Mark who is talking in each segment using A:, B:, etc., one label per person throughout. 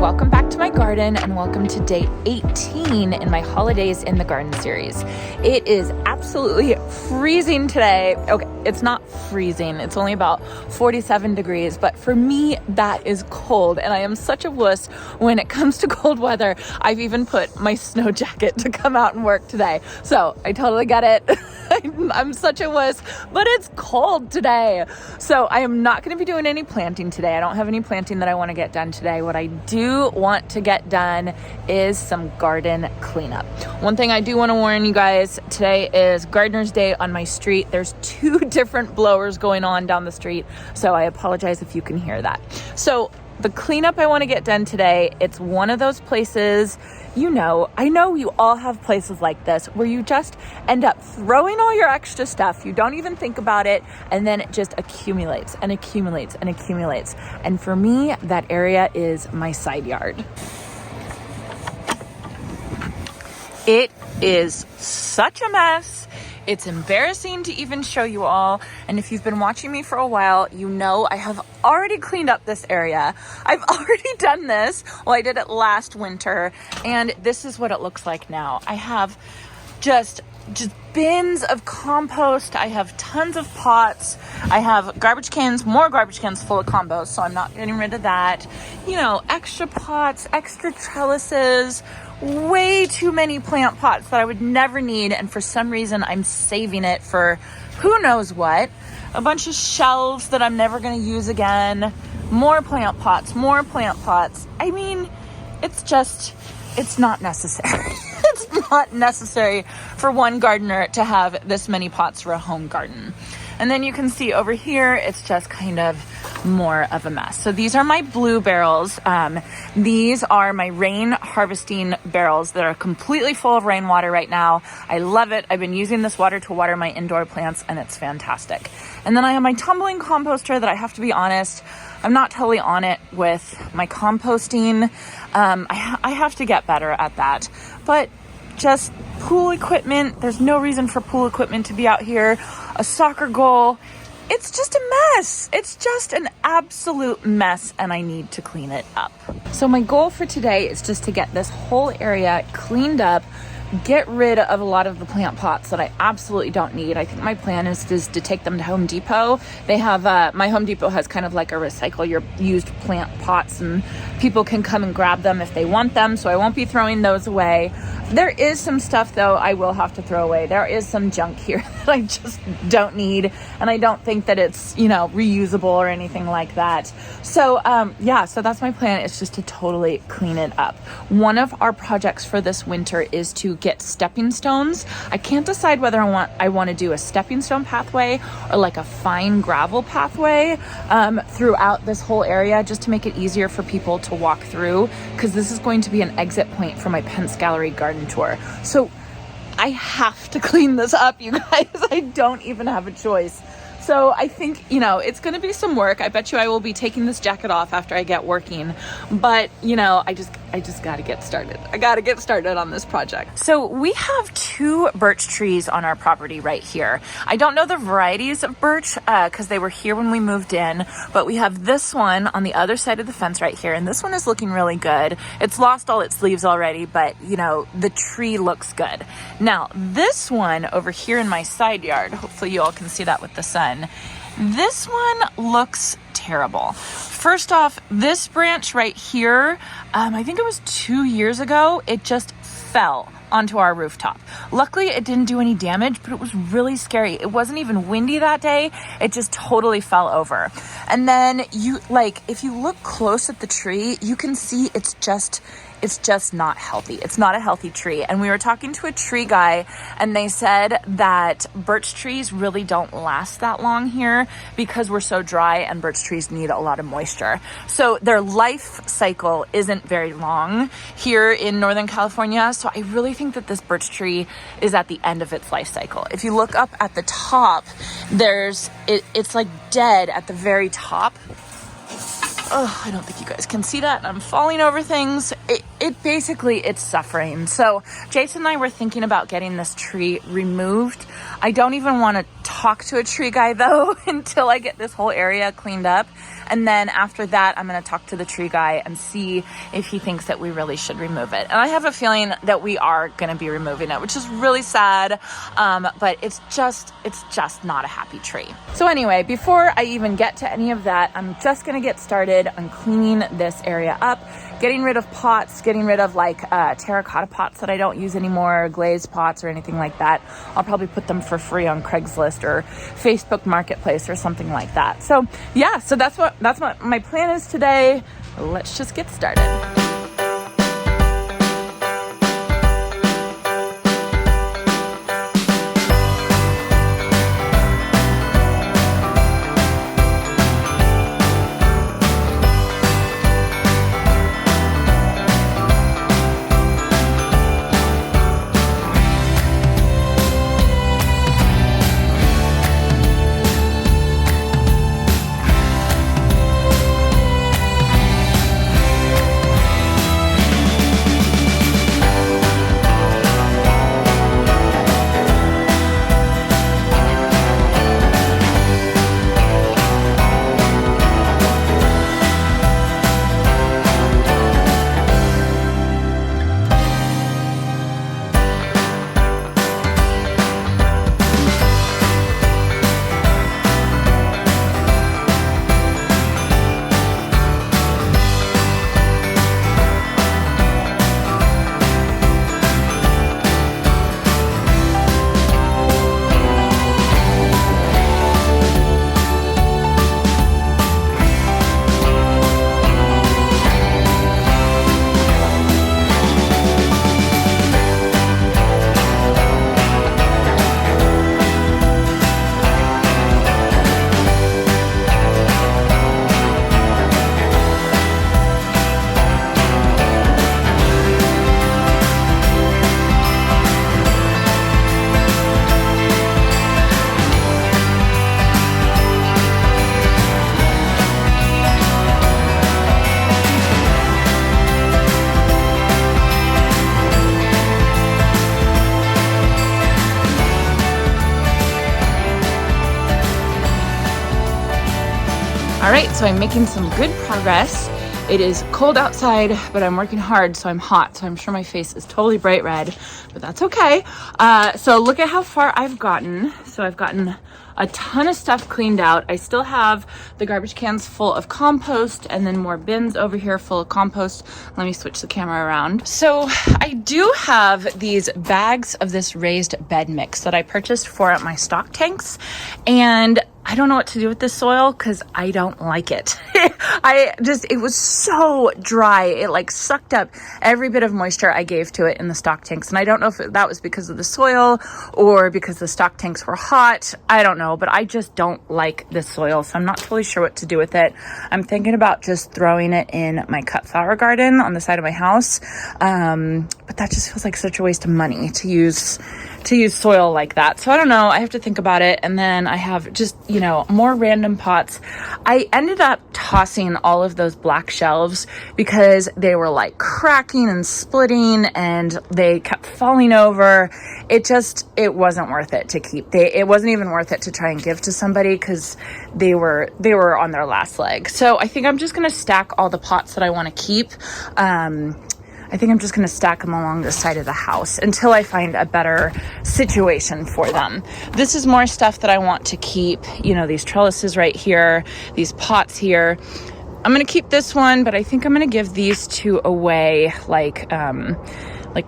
A: welcome back to my garden and welcome to day 18 in my Holidays in the Garden series. It is absolutely freezing today. Okay, it's not freezing. It's only about 47 degrees, but for me, that is cold, and I am such a wuss when it comes to cold weather. I've even put my snow jacket to come out and work today, so I totally get it. I'm such a wuss, but it's cold today. So I am not going to be doing any planting today. I don't have any planting that I want to get done today. What I do want to get done is some garden cleanup. One thing I do want to warn you guys, today is Gardener's Day on my street. There's 2 different blowers going on down the street, so I apologize if you can hear that. So the cleanup I want to get done today, it's one of those places, I know you all have places like this where you just end up throwing all your extra stuff. You don't even think about it, and then it just accumulates and accumulates and accumulates. And for me, that area is my side yard. It is such a mess. It's embarrassing to even show you all. And if you've been watching me for a while, you know I have already cleaned up this area. I've already done this. Well, I did it last winter, and this is what it looks like now. I have just bins of compost. I have tons of pots. I have garbage cans, more garbage cans full of compost, so I'm not getting rid of that. Extra pots, extra trellises, way too many plant pots that I would never need, and for some reason I'm saving it for who knows what. A bunch of shelves that I'm never going to use again. More plant pots, more plant pots. I mean, it's not necessary. It's not necessary for one gardener to have this many pots for a home garden. And then you can see over here, it's just kind of more of a mess. So these are my blue barrels. These are my rain harvesting barrels that are completely full of rainwater right now. I love it. I've been using this water to water my indoor plants, and it's fantastic. And then I have my tumbling composter that I have to be honest, I'm not totally on it with my composting. I have to get better at that. But just pool equipment, there's no reason for pool equipment to be out here. A soccer goal, it's just a mess. It's just an absolute mess, and I need to clean it up. So my goal for today is just to get this whole area cleaned up, get rid of a lot of the plant pots that I absolutely don't need. I think my plan is to take them to Home Depot. They have, my Home Depot has kind of like a recycle your used plant pots, and people can come and grab them if they want them, so I won't be throwing those away. There is some stuff, though, I will have to throw away. There is some junk here that I just don't need, and I don't think that it's, reusable or anything like that. So, so that's my plan, is just to totally clean it up. One of our projects for this winter is to get stepping stones. I can't decide whether I want to do a stepping stone pathway or like a fine gravel pathway throughout this whole area, just to make it easier for people to walk through, because this is going to be an exit point for my Pence Gallery garden tour. So I have to clean this up, you guys. I don't even have a choice. So I think, it's going to be some work. I bet you I will be taking this jacket off after I get working. But, I just got to get started. I got to get started on this project. So we have 2 birch trees on our property right here. I don't know the varieties of birch because they were here when we moved in, but we have this one on the other side of the fence right here. And this one is looking really good. It's lost all its leaves already, but the tree looks good. Now, this one over here in my side yard, hopefully you all can see that with the sun. This one looks terrible. First off, this branch right here, I think it was 2 years ago, it just fell onto our rooftop. Luckily, it didn't do any damage, but it was really scary. It wasn't even windy that day. It just totally fell over. And then if you look close at the tree, you can see it's just not healthy. It's not a healthy tree. And we were talking to a tree guy, and they said that birch trees really don't last that long here because we're so dry, and birch trees need a lot of moisture. So their life cycle isn't very long here in Northern California. So I really think that this birch tree is at the end of its life cycle. If you look up at the top, it's like dead at the very top. Oh, I don't think you guys can see that. I'm falling over things. it's suffering. So Jason and I were thinking about getting this tree removed. I don't even want to talk to a tree guy though until I get this whole area cleaned up. And then after that, I'm going to talk to the tree guy and see if he thinks that we really should remove it. And I have a feeling that we are going to be removing it, which is really sad. But it's just not a happy tree. So anyway, before I even get to any of that, I'm just going to get started on cleaning this area up, getting rid of pots, getting rid of like terracotta pots that I don't use anymore, glazed pots or anything like that. I'll probably put them for free on Craigslist or Facebook Marketplace or something like that. So yeah, so that's what my plan is today. Let's just get started. All right, so I'm making some good progress. It is cold outside, but I'm working hard, so I'm hot. So I'm sure my face is totally bright red, but that's okay. So look at how far I've gotten. So I've gotten a ton of stuff cleaned out. I still have the garbage cans full of compost and then more bins over here full of compost. Let me switch the camera around. So I do have these bags of this raised bed mix that I purchased for my stock tanks, and I don't know what to do with this soil because I don't like it. It was so dry. It like sucked up every bit of moisture I gave to it in the stock tanks. And I don't know if that was because of the soil or because the stock tanks were hot. I don't know, but I just don't like this soil. So I'm not totally sure what to do with it. I'm thinking about just throwing it in my cut flower garden on the side of my house. But that just feels like such a waste of money to use soil like that. So I don't know. I have to think about it. And then I have just, more random pots. I ended up tossing all of those black shelves because they were like cracking and splitting and they kept falling over. It wasn't worth it to keep. It wasn't even worth it to try and give to somebody because they were on their last leg. So I think I'm just going to stack all the pots that I want to keep. I think I'm just going to stack them along the side of the house until I find a better situation for them. This is more stuff that I want to keep, these trellises right here, these pots here. I'm going to keep this one, but I think I'm going to give these two away, like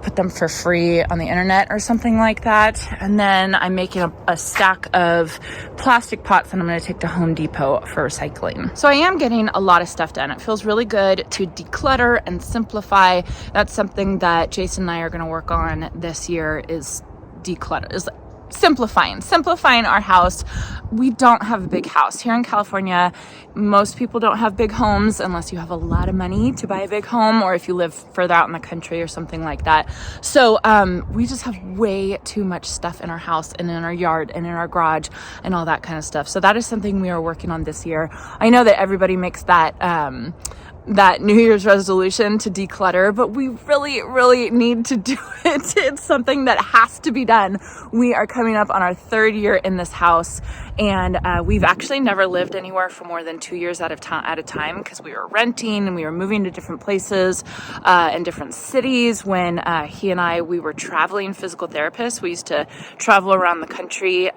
A: put them for free on the internet or something like that. And then I'm making a stack of plastic pots that I'm going to take to Home Depot for recycling. So I am getting a lot of stuff done. It feels really good to declutter and simplify. That's something that Jason and I are going to work on this year, is declutter, is simplifying our house. We don't have a big house here in California. Most people don't have big homes unless you have a lot of money to buy a big home, or if you live further out in the country or something like that. So we just have way too much stuff in our house and in our yard and in our garage and all that kind of stuff. So that is something we are working on this year. I know that everybody makes that that New Year's resolution to declutter, but we really need to do it. It's something that has to be done. We are coming up on our 3rd year in this house, and we've actually never lived anywhere for more than 2 years at a time because we were renting and we were moving to different places in different cities. When he and we were traveling physical therapists. We used to travel around the country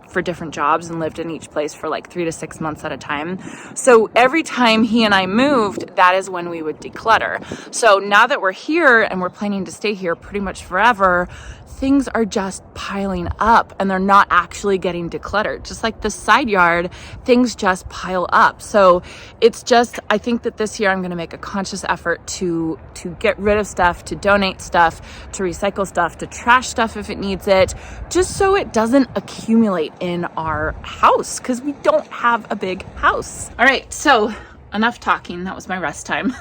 A: for different jobs and lived in each place for like 3 to 6 months at a time. So every time he and I moved, that is when we would declutter. So now that we're here and we're planning to stay here pretty much forever, things are just piling up and they're not actually getting decluttered. Just like the side yard, things just pile up. So it's just, I think that this year I'm going to make a conscious effort to get rid of stuff, to donate stuff, to recycle stuff, to trash stuff if it needs it, just so it doesn't accumulate in our house because we don't have a big house. All right, so enough talking. That was my rest time.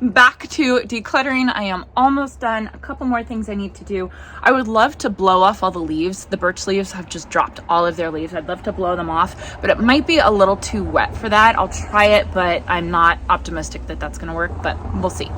A: Back to decluttering. I am almost done. A couple more things I need to do. I would love to blow off all the leaves. The birch leaves have just dropped all of their leaves. I'd love to blow them off, but it might be a little too wet for that. I'll try it, but I'm not optimistic that that's going to work, but we'll see.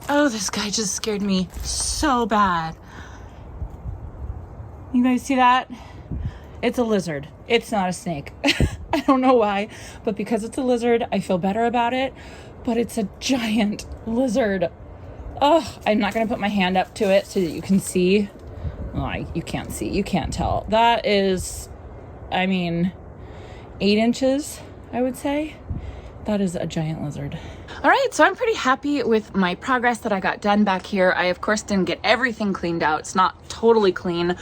A: Oh, this guy just scared me so bad. You guys see that? It's a lizard. It's not a snake. I don't know why, but because it's a lizard, I feel better about it. But it's a giant lizard. Oh, I'm not going to put my hand up to it so that you can see. Oh, you can't see. You can't tell. That is, 8 inches, I would say. That is a giant lizard. All right, so I'm pretty happy with my progress that I got done back here. I, of course, didn't get everything cleaned out. It's not totally clean,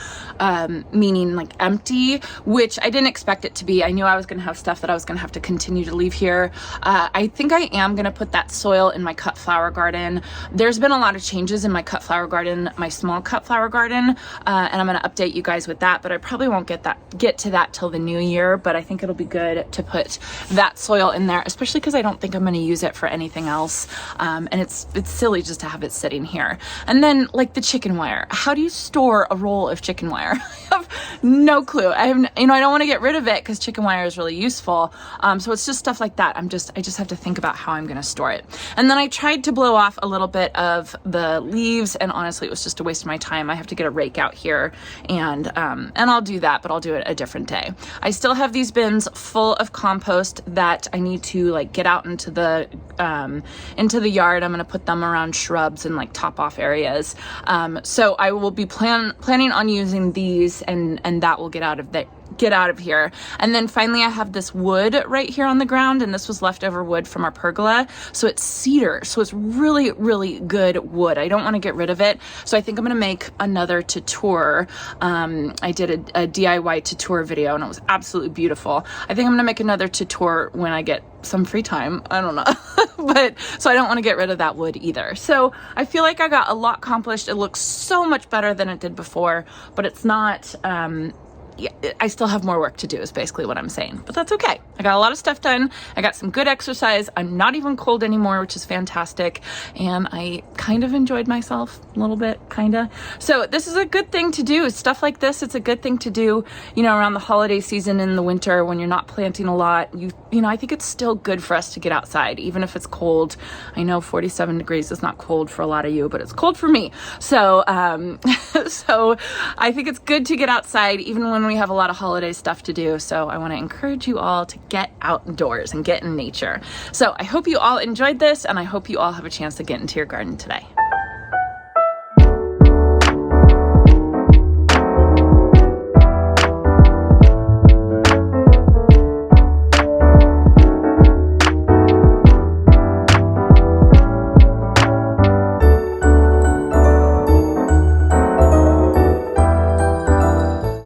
A: meaning like empty, which I didn't expect it to be. I knew I was gonna have stuff that I was gonna have to continue to leave here. I think I am gonna put that soil in my cut flower garden. There's been a lot of changes in my cut flower garden, my small cut flower garden, and I'm gonna update you guys with that, but I probably won't get to that till the new year, but I think it'll be good to put that soil in there, especially because I don't think I'm gonna use it for anything else, and it's silly just to have it sitting here. And then like the chicken wire, how do you store a roll of chicken wire? I have no clue. I don't want to get rid of it because chicken wire is really useful, so it's just stuff like that. I just have to think about how I'm going to store it. And then I tried to blow off a little bit of the leaves, and honestly it was just a waste of my time. I have to get a rake out here, and I'll do that, but I'll do it a different day. I still have these bins full of compost that I need to like get out into the yard. I'm going to put them around shrubs and like top off areas. So I will be planning on using these, and that will get out of here. And then finally I have this wood right here on the ground, and this was leftover wood from our pergola. So it's cedar. So it's really good wood. I don't want to get rid of it. So I think I'm going to make another tutor. I did a DIY tutor video and it was absolutely beautiful. I think I'm going to make another tutor when I get some free time. I don't know. But so I don't want to get rid of that wood either. So I feel like I got a lot accomplished. It looks so much better than it did before, but it's not, I still have more work to do is basically what I'm saying, but that's okay. I got a lot of stuff done. I got some good exercise. I'm not even cold anymore, which is fantastic. And I kind of enjoyed myself a little bit, So this is a good thing to do. Stuff like this, it's a good thing to do, around the holiday season in the winter when you're not planting a lot. I think it's still good for us to get outside, even if it's cold. I know 47 degrees is not cold for a lot of you, but it's cold for me. So, so I think it's good to get outside, even when we have a lot of holiday stuff to do. So I want to encourage you all to get outdoors and get in nature. So I hope you all enjoyed this, and I hope you all have a chance to get into your garden today.